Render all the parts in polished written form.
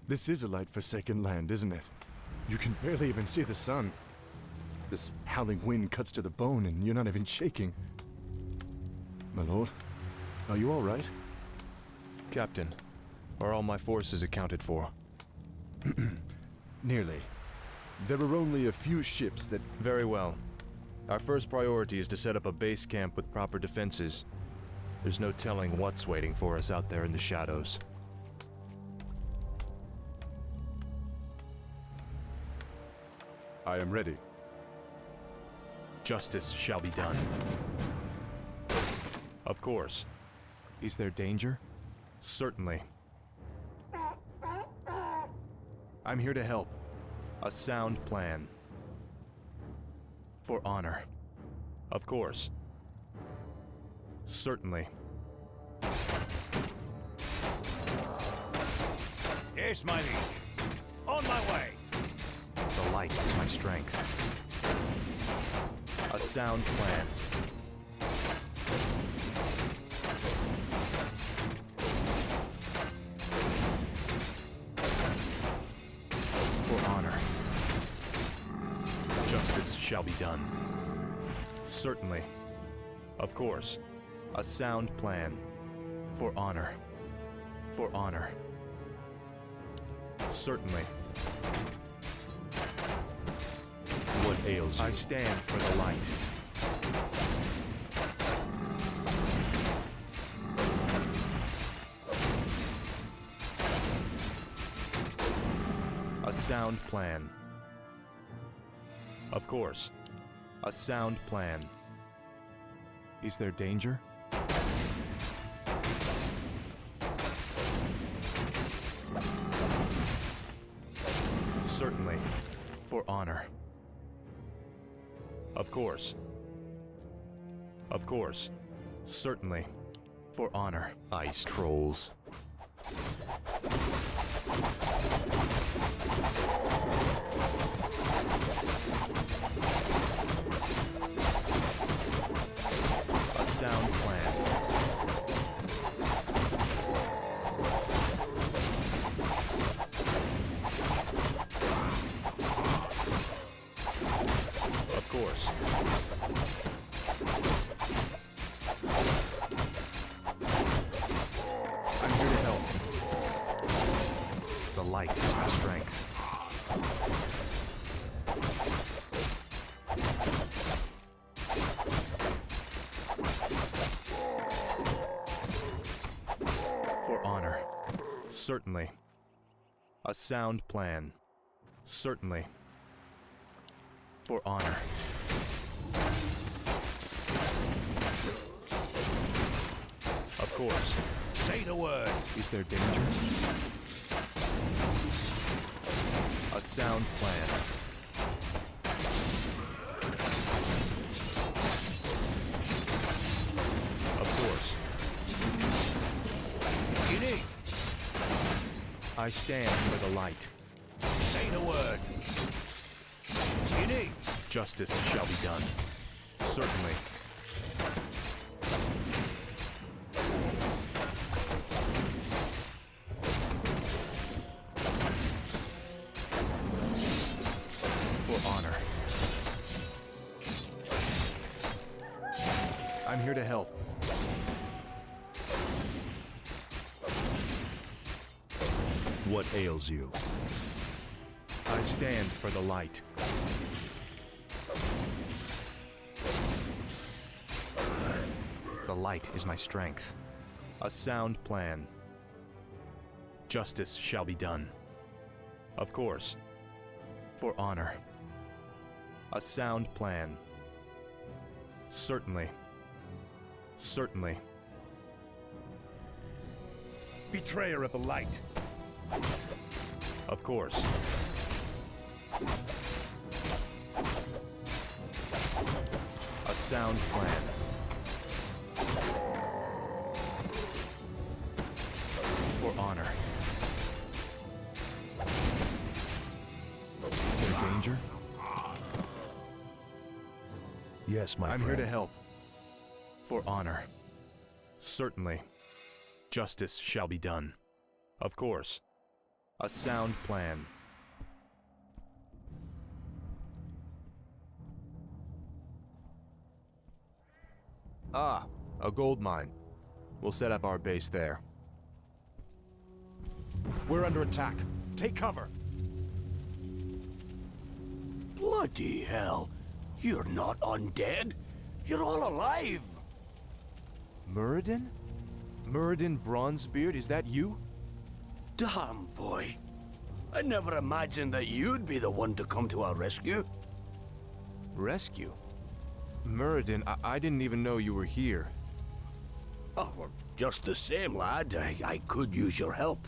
This is a light-forsaken land, isn't it? You can barely even see the sun. This howling wind cuts to the bone and you're not even shaking. My lord, are you all right? Captain, are all my forces accounted for? Nearly. There are only a few ships that... Very well. Our first priority is to set up a base camp with proper defenses. There's no telling what's waiting for us out there in the shadows. I am ready. Justice shall be done. Of course. Is there danger? Certainly. I'm here to help. A sound plan. For honor. Of course. Certainly. Yes, my liege. On my way. The light is my strength. A sound plan. For honor. Justice shall be done. Certainly. Of course. A sound plan. For honor. For honor. Certainly. What ails you? I stand for the light. A sound plan. Of course. A sound plan. Is there danger? Certainly. For honor. Of course. Of course. Certainly. For honor. Ice trolls. A sound plan. Of course. I'm here to help. The light is my strength. For honor. Certainly. A sound plan. Certainly. For honor. Of course. Say the word. Is there danger? A sound plan. Of course. You need. I stand for the light. Say the word. You need. Justice shall be done. Certainly. For honor. I'm here to help. What ails you? I stand for the light. The light is my strength. A sound plan. Justice shall be done. Of course. For honor. A sound plan. Certainly. Certainly. Betrayer of the light. Of course. A sound plan. For honor. Is there danger? Yes, my I'm friend. here to help. For honor. Certainly. Justice shall be done. Of course. A sound plan. Ah, a gold mine. We'll set up our base there. We're under attack. Take cover. Bloody hell. You're not undead. You're all alive. Muradin? Muradin Bronzebeard, is that you? Damn, boy. I never imagined that you'd be the one to come to our rescue. Rescue? Muradin, I didn't even know you were here. Oh, well, just the same, lad. I could use your help.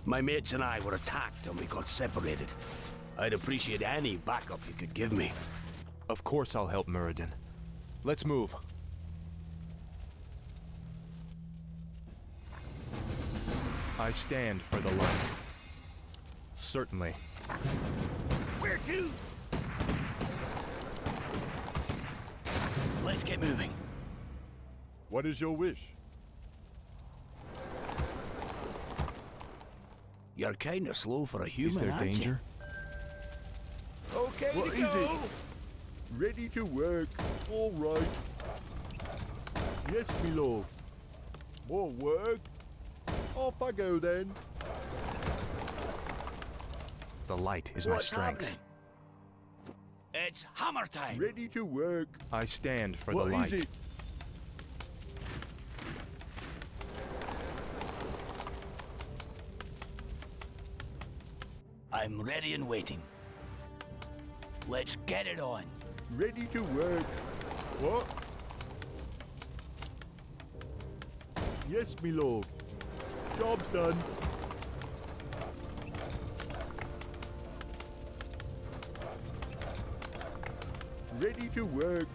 My mates and I were attacked and we got separated. I'd appreciate any backup you could give me. Of course I'll help Muradin. Let's move. I stand for the light. Certainly. Where to? Let's get moving. What is your wish? You're kinda slow for a human, Is there aren't you? danger? Okay What to is go. it? Ready to work. All right. Yes, me lord. More work? Off I go then. The light is my What's strength. happening? It's hammer time. Ready to work. I stand for What the light. is it? I'm ready and waiting. Let's get it on. Ready to work. What? Yes, me lord. Job's done. Ready to work.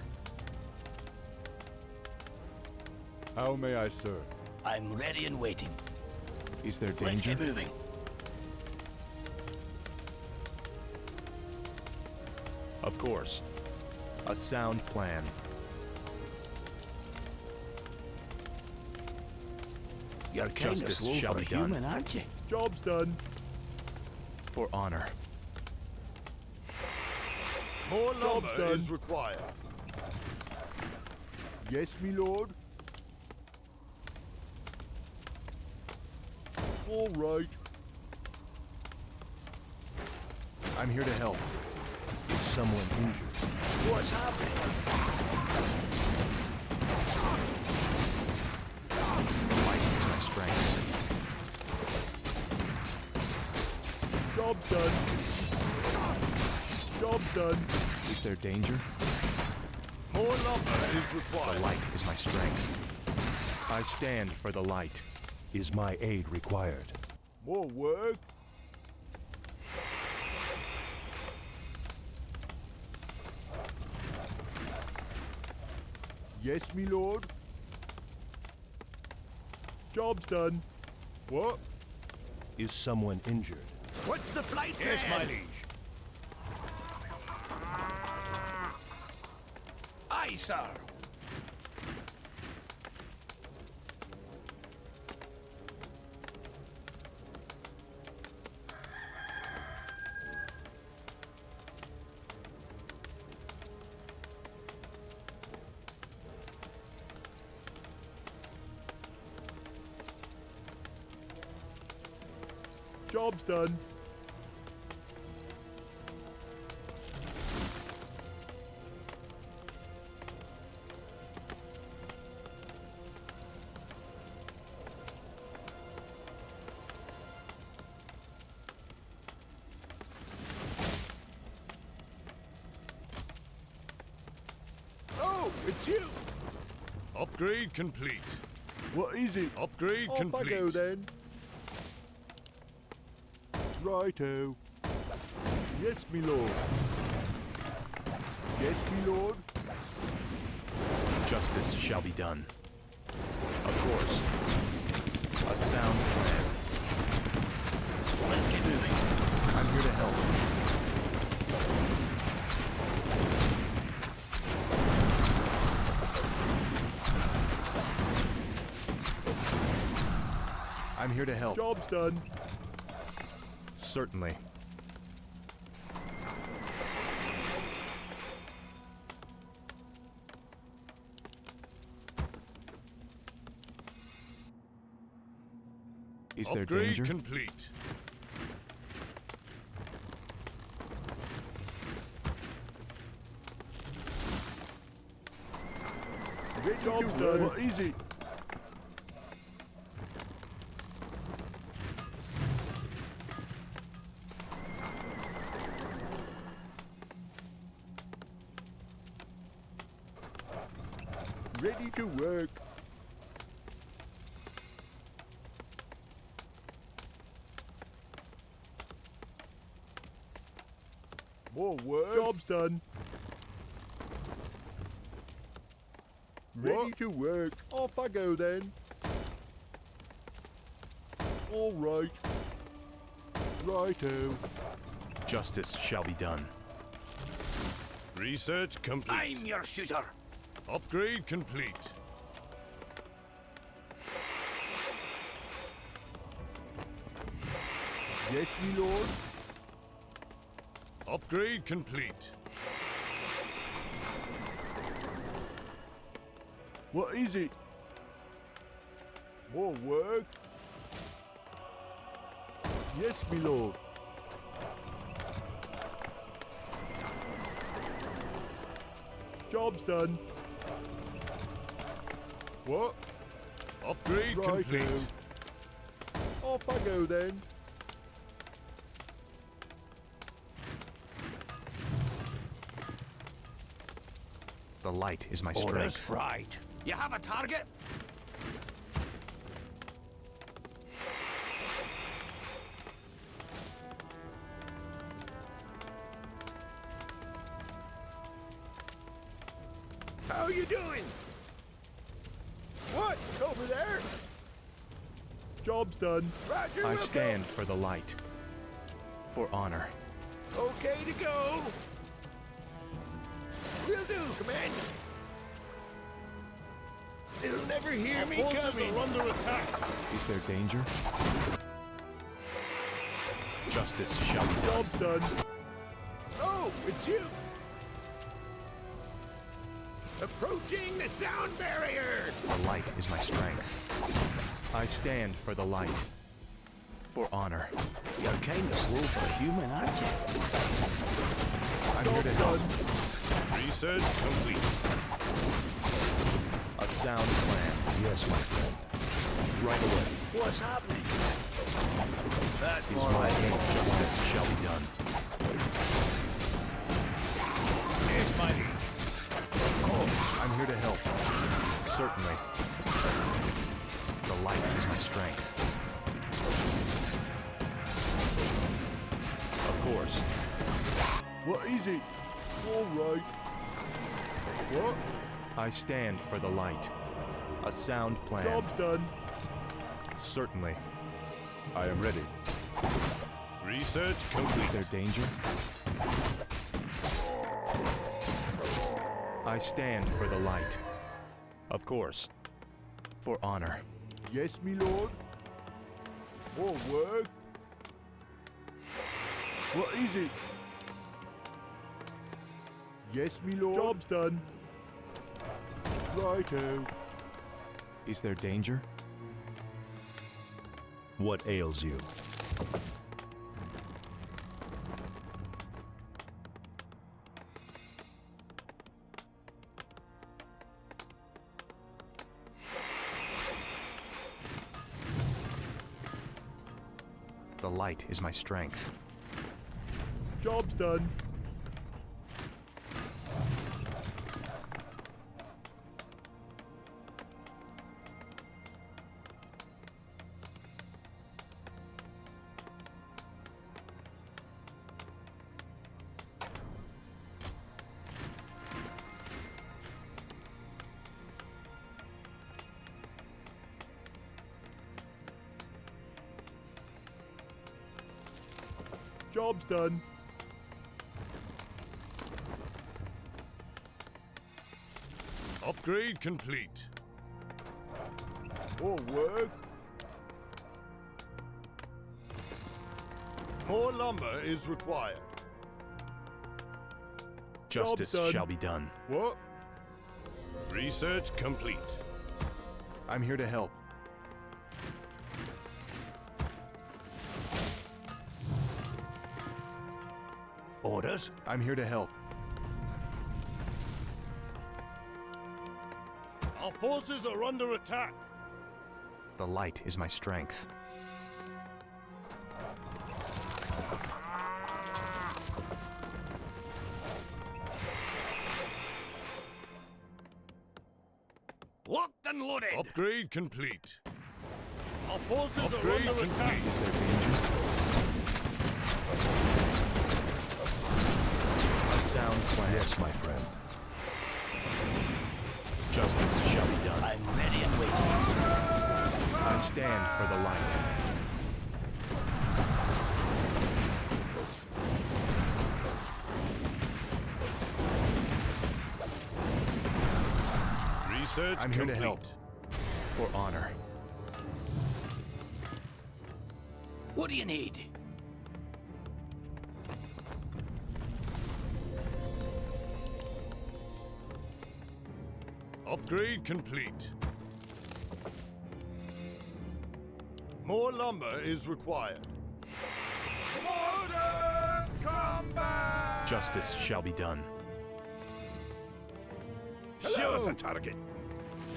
How may I serve? I'm ready and waiting. Is there Let's danger? get moving. Of course. A sound plan. You're kinda Justice slow shall for a be done. human, aren't you? Job's done. For honor. More Job's lumber done. is required. Yes, me lord. All right. I'm here to help. Is someone injured? What's happening? The light is my strength. Job's done. Job's done. Is there danger? More lumber is The required. light is my strength. I stand for the light. Is my aid required? More work. Yes, me lord. Job's done. What? Is someone injured? What's the flight Yes, plan? my liege. Aye, sir. Job's done. Oh, it's you. Upgrade complete. What is it? Upgrade Off complete. I go then. Righto. Yes, me lord. Yes, me lord. Justice shall be done. Of course. A sound plan. Let's get moving. I'm here to help. I'm here to help. Job's done. Certainly. Is there Upgrade danger? complete. Job's done. Well, easy. Ready to work. More work. Job's done. Ready to work. Off I go then. All right. Righto. Justice shall be done. Research complete. I'm your shooter. Upgrade complete. Yes, me lord. Upgrade complete. What is it? More work? Yes, me lord. Job's done. What? Upgrade Righto. complete. Off I go then. The light is my Orders strength. right. You have a target? How you doing? What? Over there? Job's done. Roger, I we'll stand for the light. For honor. go. Okay to go. Will do, Commander. They'll never hear me Forces coming. are under attack. Is there danger? Justice shall be done. Job's done. Oh, it's you. Approaching the sound barrier. The light is my strength. I stand for the light. For honor. You're kind of slow for a human, aren't you? I'm here to help. Research complete. A sound plan. Yes, my friend. Right away. What's happening? That's Is more my like aim. Justice shall be done. Yes, my liege. I'm here to help. Certainly. The light is my strength. Of course. What is it? All right. What? I stand for the light. A sound plan. Job's done. Certainly. I am ready. Research Is complete. there danger? I stand for the light. Of course. For honor. Yes, me lord. More work? What is it? Yes, me lord. Job's done. Righto. Is there danger? What ails you? The light is my strength. Job's done. Job's done. Upgrade complete. More work? More lumber is required. Justice done. shall be done. What? Research complete. I'm here to help. Orders? I'm here to help. Our forces are under attack. The light is my strength. Locked and loaded! Upgrade complete. Our forces Upgrade are under attack. Is there danger? A sound plan. Yes, my friend. Justice shall be done. I'm ready and waiting. I stand for the light. Research I'm here complete. to help. For honor. What do you need? Upgrade complete. More lumber is required. Modern combat! Justice shall be done. Show us a target.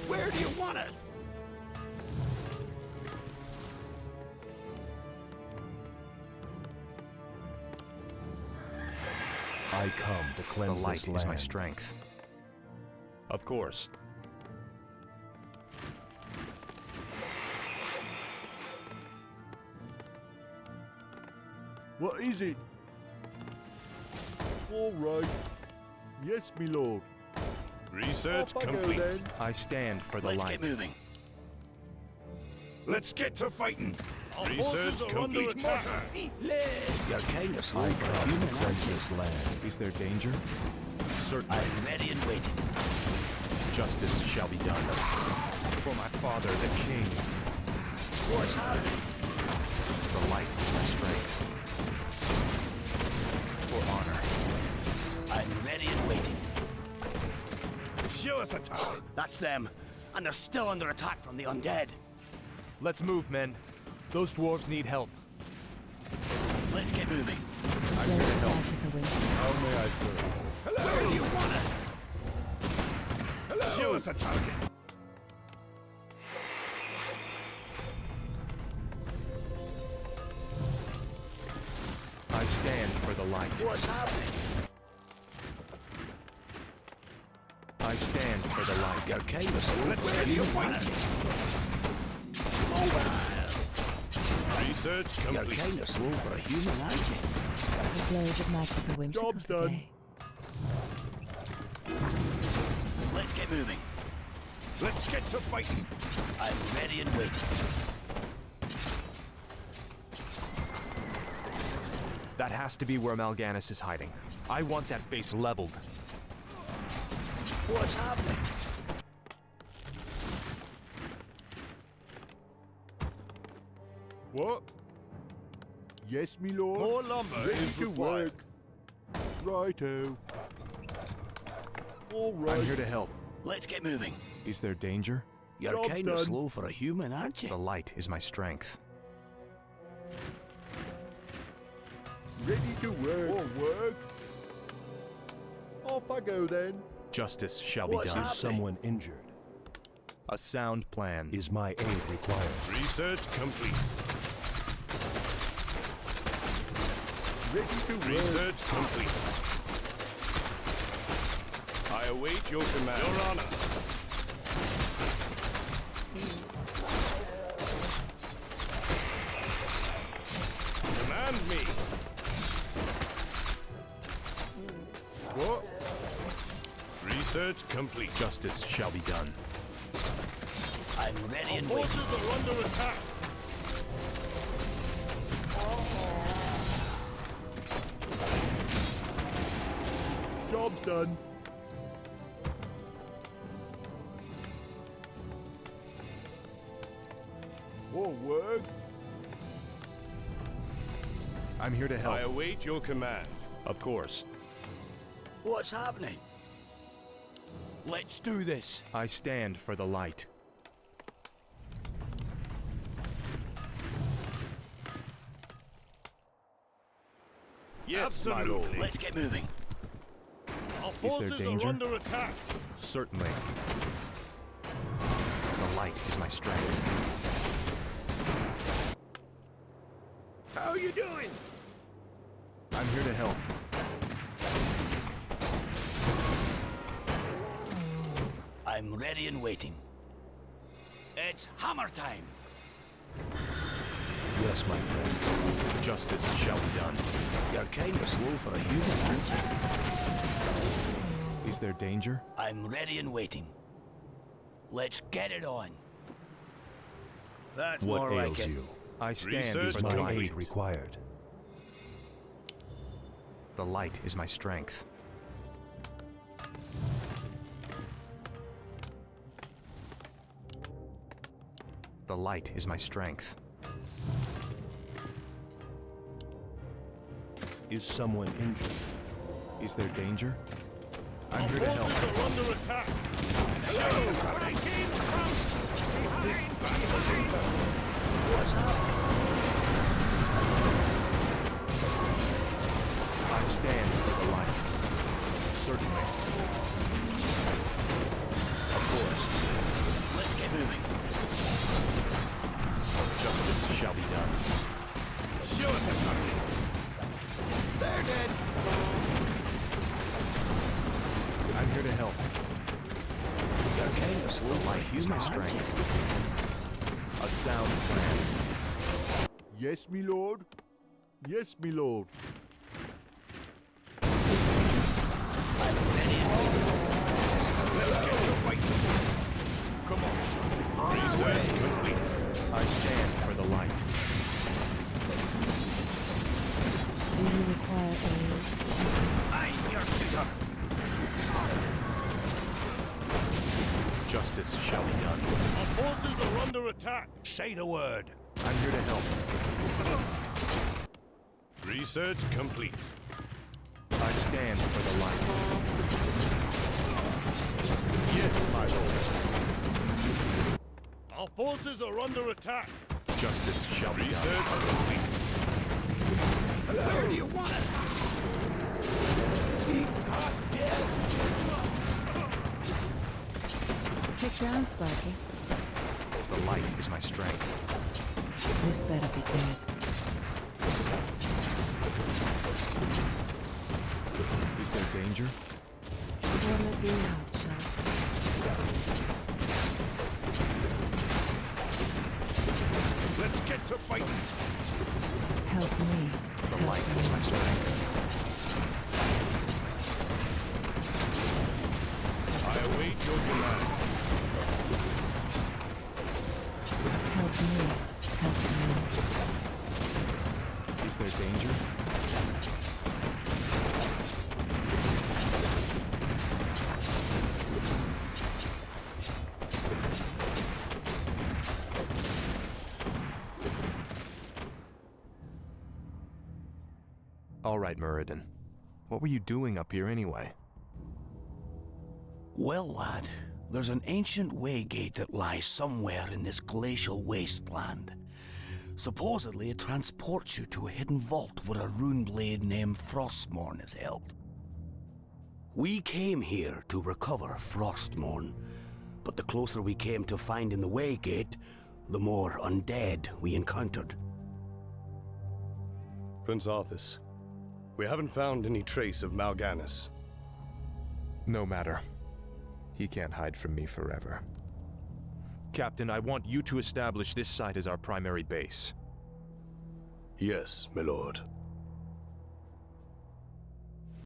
Where do you want us? I come to The cleanse light this is my land. strength. Of course. What is it? All right. Yes, me lord. Research Off I go complete. then. I stand for the Let's light. get moving. Let's get to fighting. Our Research forces are complete. under attack. You're kind of slow for a human, aren't you? This land. Is there danger? Certainly. I'm ready and waiting. Justice shall be done. For my father, the king. What's happening? The light is my strength. For honor. I'm ready and waiting. Show us a target. That's them. And they're still under attack from the undead. Let's move, men. Those dwarves need help. Let's get moving. I'm here to help. How may I serve? Where do you want us? Show us a target. I stand for the light. What's happening? I stand for the light. You're kind of slow. Where do you want us? Research You're complete. kind of slow for a human, aren't you? The flows of magic are whimsical Job's done. today. Let's get moving. Let's get to fighting. I'm ready and waiting. That has to be where Mal'Ganis is hiding. I want that base leveled. What's happening? What? Yes, me lord. More lumber Ready is to required. work. Righto. All right. I'm here to help. Let's get moving. Is there danger? You're Job's kind of done. slow for a human, aren't The you? light is my strength. Ready to work. All work. Off I go then. Justice shall be What's done. happening? Someone injured. A sound plan. Is my aid required? Research complete. Ready to work. Research complete. I await your command. Your Honor. Command me. What? Research complete. Justice shall be done. I'm ready and waiting. Forces are under attack. Job's done. All work. I'm here to help. I await your command. Of course. What's happening? Let's do this. I stand for the light. Yes, my lord. Let's get moving. Our there forces danger? are under attack. Certainly. The light is my strength. How are you doing? I'm here to help. I'm ready and waiting. It's hammer time. Yes, my friend. Justice shall be done. You're kind of slow for a human, aren't you? Is there danger? I'm ready and waiting. Let's get it on. That's What more ails like it. you? I stand Research for the light. complete. Required. The light is my strength. The light is my strength. Is someone injured? Is there danger? I'm Our here to help. forces are under attack. This battle is over. What's happening? I stand for the light. Certainly. Of course. Let's get moving. Justice shall be done. Show us a target. They're dead. I'm here to help. You're kind of slow The for a light is human, my aren't you? strength. A sound plan. Yes, me lord. Yes, me lord. I'm ready and waiting. Let's get to fighting. Come on, son. Research complete. I stand for the light. Do you require aid? I'm your suitor. Justice shall be done. Our forces are under attack. Say the word. I'm here to help. Research complete. I stand for the light. Yes, my lord. Our forces are under attack. Justice shall be Research done. complete. Where do you want it? Kick down, Sparky. The light is my strength. This better be good. Is there danger? What'll it be, hotshot? Let's get to fighting. Help me. The help light me. is my strength. I await your command. Help me. Help me. Is there danger? All right, Muradin. What were you doing up here anyway? Well, lad, there's an ancient waygate that lies somewhere in this glacial wasteland. Supposedly, it transports you to a hidden vault where a rune blade named Frostmourne is held. We came here to recover Frostmourne, but the closer we came to finding the waygate, the more undead we encountered. Prince Arthas, we haven't found any trace of Mal'Ganis. No matter. He can't hide from me forever. Captain, I want you to establish this site as our primary base. Yes, my lord.